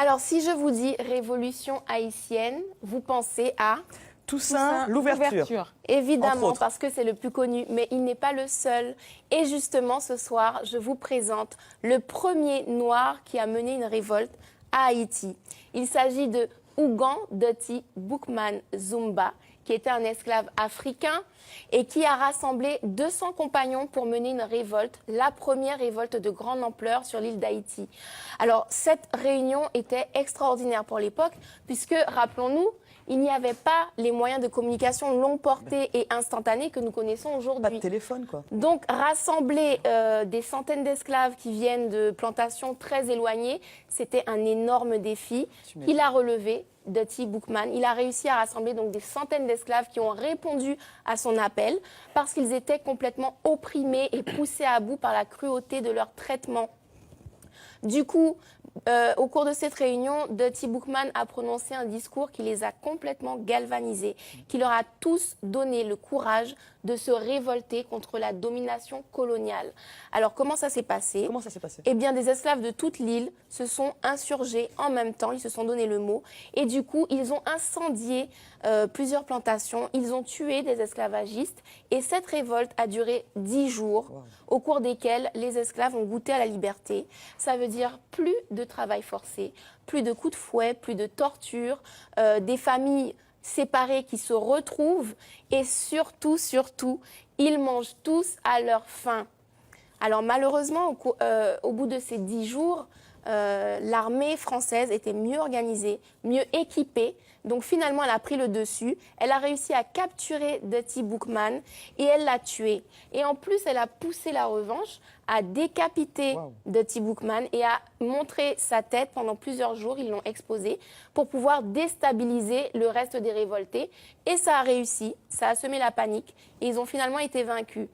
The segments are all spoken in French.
Alors, si je vous dis révolution haïtienne, vous pensez à... Toussaint l'ouverture. Évidemment, parce que c'est le plus connu, mais il n'est pas le seul. Et justement, ce soir, je vous présente le premier noir qui a mené une révolte à Haïti. Il s'agit de Ougan Doti Boukman Zumba, qui était un esclave africain et qui a rassemblé 200 compagnons pour mener une révolte, la première révolte de grande ampleur sur l'île d'Haïti. Alors, cette réunion était extraordinaire pour l'époque, puisque, rappelons-nous, il n'y avait pas les moyens de communication longue portée et instantanés que nous connaissons aujourd'hui. Pas de téléphone, quoi. Donc, rassembler des centaines d'esclaves qui viennent de plantations très éloignées, c'était un énorme défi. Il a relevé, Doti Boukman. Il a réussi à rassembler donc des centaines d'esclaves qui ont répondu à son appel parce qu'ils étaient complètement opprimés et poussés à bout par la cruauté de leur traitement. Du coup, au cours de cette réunion, Doti Boukman a prononcé un discours qui les a complètement galvanisés, qui leur a tous donné le courage de se révolter contre la domination coloniale. Alors, comment ça s'est passé? Comment ça s'est passé? Eh bien, des esclaves de toute l'île se sont insurgés en même temps, ils se sont donné le mot, et du coup, ils ont incendié plusieurs plantations, ils ont tué des esclavagistes, et cette révolte a duré 10 jours, au cours desquels les esclaves ont goûté à la liberté. Ça veut dire plus de travail forcé, plus de coups de fouet, plus de torture, des familles séparés qui se retrouvent et surtout, ils mangent tous à leur faim. Alors malheureusement, au bout de ces 10 jours, l'armée française était mieux organisée, mieux équipée. Donc finalement, elle a pris le dessus. Elle a réussi à capturer Doti Boukman et elle l'a tué. Et en plus, elle a poussé la revanche, à décapiter Doti Boukman et à montrer sa tête pendant plusieurs jours. Ils l'ont exposé pour pouvoir déstabiliser le reste des révoltés. Et ça a réussi, ça a semé la panique et ils ont finalement été vaincus.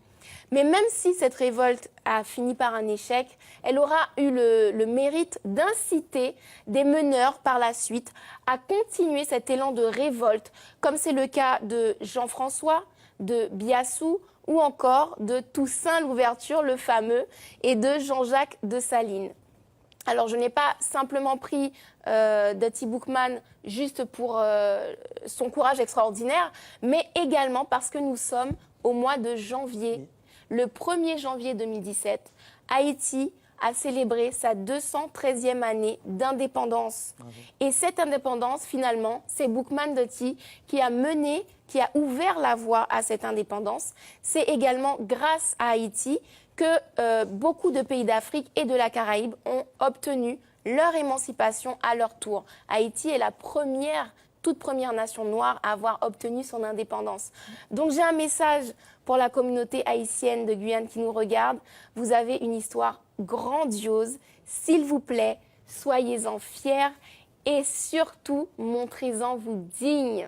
Mais même si cette révolte a fini par un échec, elle aura eu le mérite d'inciter des meneurs par la suite à continuer cet élan de révolte, comme c'est le cas de Jean-François, de Biassou ou encore de Toussaint l'ouverture, le fameux, et de Jean-Jacques Dessalines. Alors, je n'ai pas simplement pris Doti Boukman juste pour son courage extraordinaire, mais également parce que nous sommes au mois de janvier. Le 1er janvier 2017, Haïti a célébré sa 213e année d'indépendance. Et cette indépendance, finalement, c'est Boukman Doti qui a mené, qui a ouvert la voie à cette indépendance. C'est également grâce à Haïti que beaucoup de pays d'Afrique et de la Caraïbe ont obtenu leur émancipation à leur tour. Haïti est la toute première nation noire à avoir obtenu son indépendance. Donc j'ai un message pour la communauté haïtienne de Guyane qui nous regarde. Vous avez une histoire grandiose. S'il vous plaît, soyez-en fiers et surtout, montrez-en vous dignes.